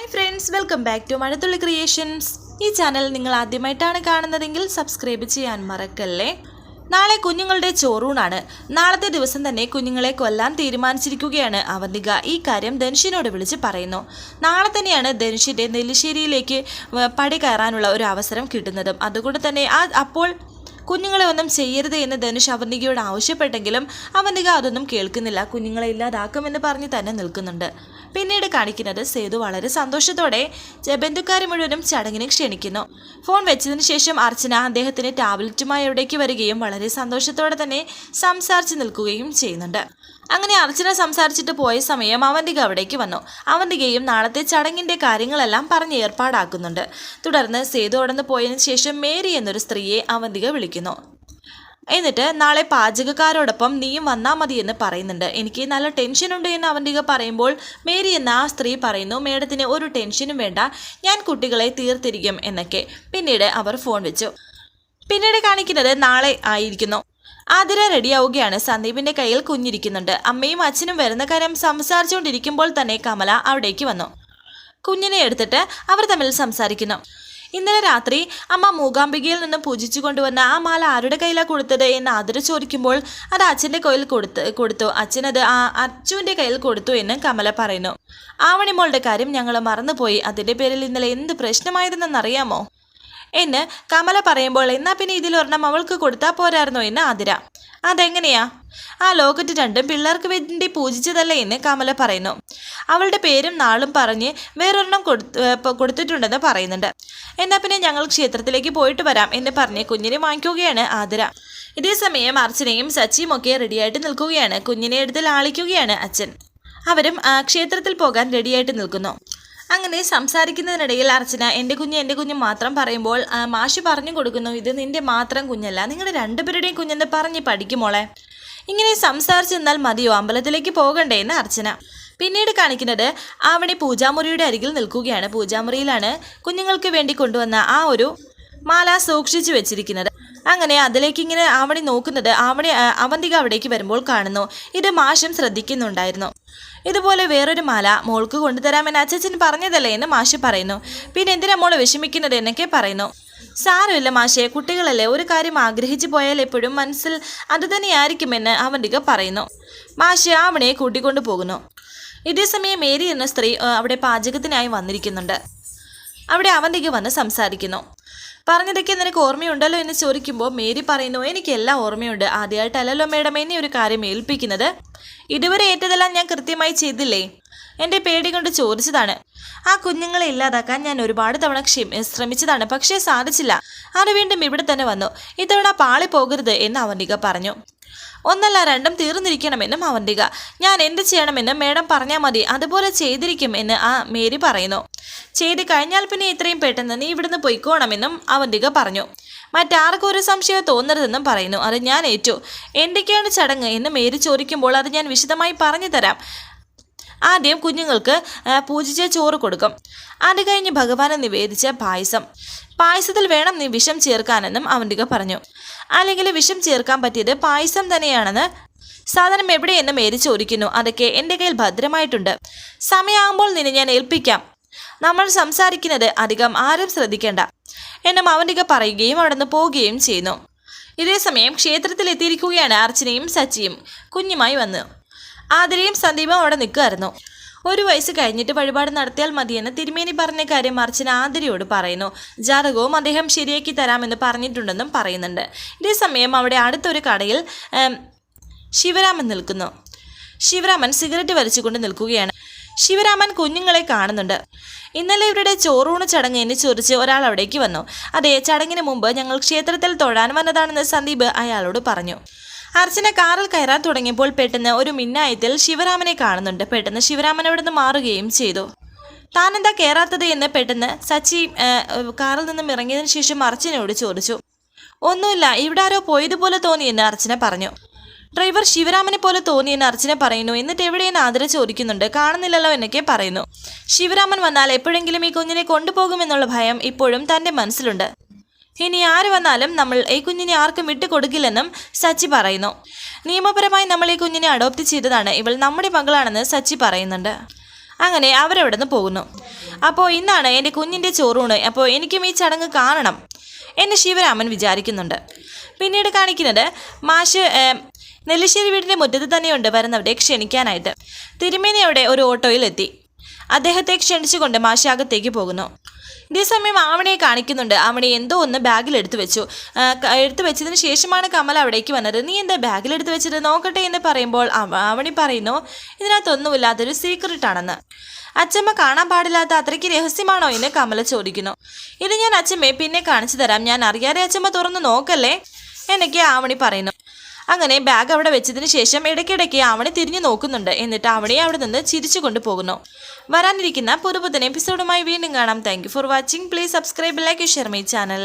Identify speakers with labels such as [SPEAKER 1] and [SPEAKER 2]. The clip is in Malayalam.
[SPEAKER 1] Hi friends, welcome back to Mazhathulli creations. ഈ ചാനൽ നിങ്ങൾ ആദ്യമായിട്ടാണ് കാണുന്നതെങ്കിൽ സബ്സ്ക്രൈബ് ചെയ്യാൻ മറക്കല്ലേ. നാളെ കുഞ്ഞുങ്ങളുടെ ചോറൂണാണ്. നാളത്തെ ദിവസം തന്നെ കുഞ്ഞുങ്ങളെ കൊല്ലാൻ തീരുമാനിച്ചിരിക്കുകയാണ് അവന്തിക. ഈ കാര്യം ധനുഷിനോട് വിളിച്ച് പറയുന്നു. നാളെ തന്നെയാണ് ധനുഷിൻ്റെ നെല്ലിശ്ശേരിയിലേക്ക് പടി കയറാനുള്ള ഒരു അവസരം കിട്ടുന്നതും. അതുകൊണ്ട് തന്നെ അപ്പോൾ കുഞ്ഞുങ്ങളെ ഒന്നും ചെയ്യരുത് എന്ന് ധനുഷ് അവന്തികയോട് ആവശ്യപ്പെട്ടെങ്കിലും അവന്തിക അതൊന്നും കേൾക്കുന്നില്ല. കുഞ്ഞുങ്ങളെ ഇല്ലാതാക്കുമെന്ന് പറഞ്ഞ് തന്നെ നിൽക്കുന്നുണ്ട്. പിന്നീട് കാണിക്കുന്നത് സേതു വളരെ സന്തോഷത്തോടെ ബന്ധുക്കാരെ മുഴുവനും ചടങ്ങിന് ക്ഷണിക്കുന്നു. ഫോൺ വെച്ചതിന് ശേഷം അർച്ചന അദ്ദേഹത്തിന് ടാബ്ലറ്റുമായി അവിടേക്ക് വരികയും വളരെ സന്തോഷത്തോടെ തന്നെ സംസാരിച്ച് നിൽക്കുകയും ചെയ്യുന്നുണ്ട്. അങ്ങനെ അർച്ചന സംസാരിച്ചിട്ട് പോയ സമയം അവന്തിക അവിടേക്ക് വന്നു. അവന്തികയും നാളത്തെ ചടങ്ങിൻ്റെ കാര്യങ്ങളെല്ലാം പറഞ്ഞ് ഏർപ്പാടാക്കുന്നുണ്ട്. തുടർന്ന് സേതു അവിടുന്ന് പോയതിനു ശേഷം മേരി എന്നൊരു സ്ത്രീയെ അവന്തിക വിളിക്കുന്നു. എന്നിട്ട് നാളെ പാചകക്കാരോടൊപ്പം നീയും വന്നാൽ മതി എന്ന് പറയുന്നുണ്ട്. എനിക്ക് നല്ല ടെൻഷനുണ്ട് എന്ന് അവന്തിക പറയുമ്പോൾ മേരി എന്ന ആ സ്ത്രീ പറയുന്നു, മേഡത്തിന് ഒരു ടെൻഷനും വേണ്ട, ഞാൻ കുട്ടികളെ തീർത്തിരിക്കും എന്നൊക്കെ. പിന്നീട് അവർ ഫോൺ വെച്ചു. പിന്നീട് കാണിക്കുന്നത് നാളെ ആയിരിക്കുന്നു. ആതിര റെഡിയാവുകയാണ്. സന്ദീപിൻ്റെ കയ്യിൽ കുഞ്ഞിരിക്കുന്നുണ്ട്. അമ്മയും അച്ഛനും വരുന്ന കാര്യം സംസാരിച്ചുകൊണ്ടിരിക്കുമ്പോൾ തന്നെ കമല അവിടേക്ക് വന്നു. കുഞ്ഞിനെ എടുത്തിട്ട് അവർ തമ്മിൽ സംസാരിക്കുന്നു. ഇന്നലെ രാത്രി അമ്മ മൂകാംബികയിൽ നിന്ന് പൂജിച്ചു കൊണ്ടുവന്ന ആ മാല ആരുടെ കയ്യിലാണ് കൊടുത്തത് എന്ന് ആതിര ചോദിക്കുമ്പോൾ അത് അച്ഛൻ്റെ കയ്യിൽ കൊടുത്തു അച്ഛനത് അച്ചുവിൻ്റെ കയ്യിൽ കൊടുത്തു എന്ന് കമല പറയുന്നു. ആവണിമോളുടെ കാര്യം ഞങ്ങൾ മറന്നുപോയി, അതിൻ്റെ പേരിൽ ഇന്നലെ എന്ത് പ്രശ്നമായിരുന്നെന്നറിയാമോ എന്ന് കമല പറയുമ്പോൾ എന്നാൽ പിന്നെ ഇതിലൊരെണ്ണം അവൾക്ക് കൊടുത്താൽ പോരായിരുന്നോ എന്ന് ആതിര. അതെങ്ങനെയാ? ആ ലോക്കറ്റ് രണ്ടും പിള്ളേർക്ക് വേണ്ടി പൂജിച്ചതല്ലേ എന്ന് കമല പറയുന്നു. അവളുടെ പേരും നാളും പറഞ്ഞ് വേറൊരെണ്ണം കൊടുത്തിട്ടുണ്ടെന്ന് പറയുന്നുണ്ട്. എന്നാൽ പിന്നെ ഞങ്ങൾ ക്ഷേത്രത്തിലേക്ക് പോയിട്ട് വരാം എന്ന് പറഞ്ഞ് കുഞ്ഞിനെ വാങ്ങിക്കുകയാണ് ആതിര. ഇതേസമയം അർച്ചനയും സച്ചിയും ഒക്കെ റെഡിയായിട്ട് നിൽക്കുകയാണ്. കുഞ്ഞിനെ എടുത്ത് ലാളിക്കുകയാണ് അച്ഛൻ. അവരും ക്ഷേത്രത്തിൽ പോകാൻ റെഡിയായിട്ട് നിൽക്കുന്നു. അങ്ങനെ സംസാരിക്കുന്നതിനിടയിൽ അർച്ചന എൻ്റെ കുഞ്ഞ് മാത്രം പറയുമ്പോൾ മാഷി പറഞ്ഞു കൊടുക്കുന്നു, ഇത് നിന്റെ മാത്രം കുഞ്ഞല്ല, നിങ്ങളുടെ രണ്ടുപേരുടെയും കുഞ്ഞെന്ന് പറഞ്ഞ് പഠിക്കുമോളെ. ഇങ്ങനെ സംസാരിച്ച് നിന്നാൽ മതിയോ, അമ്പലത്തിലേക്ക് പോകണ്ടേ എന്ന് അർച്ചന. പിന്നീട് കാണിക്കുന്നത് ആവണി പൂജാമുറിയുടെ അരികിൽ നിൽക്കുകയാണ്. പൂജാമുറിയിലാണ് കുഞ്ഞുങ്ങൾക്ക് വേണ്ടി കൊണ്ടുവന്ന ആ ഒരു മാല സൂക്ഷിച്ചു വെച്ചിരിക്കുന്നത്. അങ്ങനെ അതിലേക്ക് ഇങ്ങനെ ആവണി നോക്കുന്നത് അവന്തിക അവിടേക്ക് വരുമ്പോൾ കാണുന്നു. ഇത് മാഷും ശ്രദ്ധിക്കുന്നുണ്ടായിരുന്നു. ഇതുപോലെ വേറൊരു മാല മോൾക്ക് കൊണ്ടുതരാമെന്ന് അച്ഛൻ പറഞ്ഞതല്ലേ എന്ന് മാഷ് പറയുന്നു. പിന്നെ എന്തിനാ മോള് വിഷമിക്കുന്നത് എന്നൊക്കെ പറയുന്നു. സാരമില്ല മാഷേ, കുട്ടികളല്ലേ, ഒരു കാര്യം ആഗ്രഹിച്ചു പോയാൽ എപ്പോഴും മനസ്സിൽ അതുതന്നെയായിരിക്കുമെന്ന് അവന്തിക പറയുന്നു. മാഷ് ആവണിയെ കൂട്ടിക്കൊണ്ടു പോകുന്നു. ഇതേസമയം മേരി എന്ന സ്ത്രീ അവിടെ പാചകത്തിനായി വന്നിരിക്കുന്നുണ്ട്. അവിടെ അവന്തിക വന്ന് സംസാരിക്കുന്നു. പറഞ്ഞതൊക്കെ നിനക്ക് ഓർമ്മയുണ്ടല്ലോ എന്ന് ചോദിക്കുമ്പോൾ മേരി പറയുന്നു, എനിക്കെല്ലാം ഓർമ്മയുണ്ട്, ആദ്യമായിട്ടല്ലല്ലോ മേഡം എന്നെ ഒരു കാര്യം ഏൽപ്പിക്കുന്നത്. ഇതുവരെ ഏറ്റതെല്ലാം ഞാൻ കൃത്യമായി ചെയ്തില്ലേ? എൻ്റെ പേടി കൊണ്ട് ചോദിച്ചതാണ്. ആ കുഞ്ഞുങ്ങളെ ഇല്ലാതാക്കാൻ ഞാൻ ഒരുപാട് തവണ ശ്രമിച്ചതാണ്, പക്ഷേ സാധിച്ചില്ല. അത് വീണ്ടും ഇവിടെ തന്നെ വന്നു. ഇത്തവണ പാളി പോകരുത് എന്ന് അവന്തിക പറഞ്ഞു. ഒന്നല്ല രണ്ടും തീർന്നിരിക്കണമെന്നും അവന്തിക. ഞാൻ എന്ത് ചെയ്യണമെന്നും മേഡം പറഞ്ഞാൽ മതി, അതുപോലെ ചെയ്തിരിക്കും എന്ന് മേരി പറയുന്നു. ചെയ്ത് കഴിഞ്ഞാൽ പിന്നെ ഇത്രയും പെട്ടെന്ന് നീ ഇവിടുന്ന് പൊയ്ക്കോണമെന്നും അവന്തിക പറഞ്ഞു. മറ്റാർക്കും ഒരു സംശയം തോന്നരുതെന്നും പറയുന്നു. അത് ഞാൻ ഏറ്റു. എന്തൊക്കെയാണ് ചടങ്ങ് എന്ന് മേരി ചോദിക്കുമ്പോൾ അത് ഞാൻ വിശദമായി പറഞ്ഞു തരാം. ആദ്യം കുഞ്ഞുങ്ങൾക്ക് പൂജിച്ച ചോറ് കൊടുക്കും. അത് കഴിഞ്ഞ് ഭഗവാനെ നിവേദിച്ച പായസത്തിൽ വേണം നീ വിഷം ചേർക്കാനെന്നും അവന്തിക പറഞ്ഞു. അല്ലെങ്കിൽ വിഷം ചേർക്കാൻ പറ്റിയത് പായസം തന്നെയാണെന്ന് സാധനം എവിടെയെന്ന് മേരി ചോദിക്കുന്നു. അതൊക്കെ എൻ്റെ കയ്യിൽ ഭദ്രമായിട്ടുണ്ട്. സമയമാകുമ്പോൾ നിന്നെ ഞാൻ ഏൽപ്പിക്കാം. നമ്മൾ സംസാരിക്കുന്നത് അധികം ആരും ശ്രദ്ധിക്കേണ്ട എന്നും അവന്തിക പറയുകയും അവിടെ നിന്ന് പോവുകയും ചെയ്യുന്നു. ഇതേസമയം ക്ഷേത്രത്തിൽ എത്തിയിരിക്കുകയാണ് അർച്ചനയും സച്ചിയും കുഞ്ഞുമായി വന്നു. ആതിരയും സന്ദീപും അവിടെ നിൽക്കുമായിരുന്നു. 1 വയസ്സ് കഴിഞ്ഞിട്ട് വഴിപാട് നടത്തിയാൽ മതിയെന്ന് തിരുമേനി പറഞ്ഞ കാര്യം അർച്ചന ആതിരയോട് പറയുന്നു. ജാതകവും അദ്ദേഹം ശരിയാക്കി തരാമെന്ന് പറഞ്ഞിട്ടുണ്ടെന്നും പറയുന്നുണ്ട്. ഇതേസമയം അവിടെ അടുത്തൊരു കടയിൽ ശിവരാമൻ നിൽക്കുന്നു. ശിവരാമൻ സിഗരറ്റ് വലിച്ചുകൊണ്ട് നിൽക്കുകയാണ്. ശിവരാമൻ കുഞ്ഞുങ്ങളെ കാണുന്നുണ്ട്. ഇന്നലെ ഇവരുടെ ചോറൂണ് ചടങ്ങ് എന്ന് ചോദിച്ച് ഒരാൾ അവിടേക്ക് വന്നു. അതെ, ചടങ്ങിന് മുമ്പ് ഞങ്ങൾ ക്ഷേത്രത്തിൽ തൊഴാൻ വന്നതാണെന്ന് സന്ദീപ് അയാളോട് പറഞ്ഞു. അർച്ചന കാറിൽ കയറാൻ തുടങ്ങിയപ്പോൾ പെട്ടെന്ന് ഒരു മിന്നായത്തിൽ ശിവരാമനെ കാണുന്നുണ്ട്. പെട്ടെന്ന് ശിവരാമൻ അവിടെ നിന്ന് മാറുകയും ചെയ്തു. താനെന്താ കയറാത്തത് എന്ന് പെട്ടെന്ന് സച്ചി കാറിൽ നിന്നും ഇറങ്ങിയതിനു ശേഷം അർച്ചനയോട് ചോദിച്ചു. ഒന്നുമില്ല, ഇവിടെ ആരോ പോയതുപോലെ തോന്നിയെന്ന് അർച്ചന പറഞ്ഞു. ഡ്രൈവർ ശിവരാമനെ പോലെ തോന്നിയെന്ന് അർച്ചന പറയുന്നു. എന്നിട്ട് എവിടെയെന്ന് ആതിര ചോദിക്കുന്നുണ്ട്. കാണുന്നില്ലല്ലോ എന്നൊക്കെ പറയുന്നു. ശിവരാമൻ വന്നാൽ എപ്പോഴെങ്കിലും ഈ കുഞ്ഞിനെ കൊണ്ടുപോകുമെന്നുള്ള ഭയം ഇപ്പോഴും തൻ്റെ മനസ്സിലുണ്ട്. ഇനി ആര് വന്നാലും നമ്മൾ ഈ കുഞ്ഞിനെ ആർക്കും വിട്ടുകൊടുക്കില്ലെന്നും സച്ചി പറയുന്നു. നിയമപരമായി നമ്മൾ ഈ കുഞ്ഞിനെ അഡോപ്റ്റ് ചെയ്തതാണ്, ഇവൾ നമ്മുടെ മകളാണെന്ന് സച്ചി പറയുന്നുണ്ട്. അങ്ങനെ അവരവിടെ നിന്ന് പോകുന്നു. അപ്പോൾ ഇന്നാണ് എൻ്റെ കുഞ്ഞിൻ്റെ ചോറൂണ്, അപ്പോൾ എനിക്കും ഈ ചടങ്ങ് കാണണം എന്ന് ശിവരാമൻ വിചാരിക്കുന്നുണ്ട്. പിന്നീട് കാണിക്കുന്നത് മാഷ് നെല്ലിശ്ശേരി വീടിൻ്റെ മുറ്റത്ത് തന്നെയുണ്ട് വരുന്നവരെ ക്ഷണിക്കാനായിട്ട്. തിരുമേനി അവിടെ ഒരു ഓട്ടോയിൽ എത്തി. അദ്ദേഹത്തെ ക്ഷണിച്ചുകൊണ്ട് മാഷ് അകത്തേക്ക് പോകുന്നു. ഇതേസമയം ആവണിയെ കാണിക്കുന്നുണ്ട്. ആവണി എന്തോ ഒന്ന് ബാഗിൽ എടുത്തു വെച്ചതിന് ശേഷമാണ് കമല അവിടേക്ക് വന്നത്. നീ എന്താ ബാഗിൽ എടുത്തു വെച്ചത്, നോക്കട്ടെ എന്ന് പറയുമ്പോൾ ആവണി പറയുന്നു ഇതിനകത്തൊന്നുമില്ലാത്തൊരു സീക്രട്ട് ആണെന്ന്. അച്ചമ്മ കാണാൻ പാടില്ലാത്ത അത്രയ്ക്ക് രഹസ്യമാണോ എന്ന് കമല ചോദിക്കുന്നു. ഇത് ഞാൻ അച്ചമ്മയെ പിന്നെ കാണിച്ചു തരാം, ഞാൻ അറിയാതെ അച്ചമ്മ തുറന്ന് നോക്കല്ലേ എന്നൊക്കെ ആവണി പറയുന്നു. അങ്ങനെ ബാഗ് അവിടെ വെച്ചതിന് ശേഷം ഇടയ്ക്കിടയ്ക്ക് ആവണി തിരിഞ്ഞു നോക്കുന്നുണ്ട്. എന്നിട്ട് ആവണിയെ അവിടെ നിന്ന് ചിരിച്ചു കൊണ്ടുപോകുന്നു. വരാനിരിക്കുന്ന പുതുപുത്തൻ എപ്പിസോഡുമായി വീണ്ടും കാണാം. Thank you for watching. Please subscribe, like, share my channel.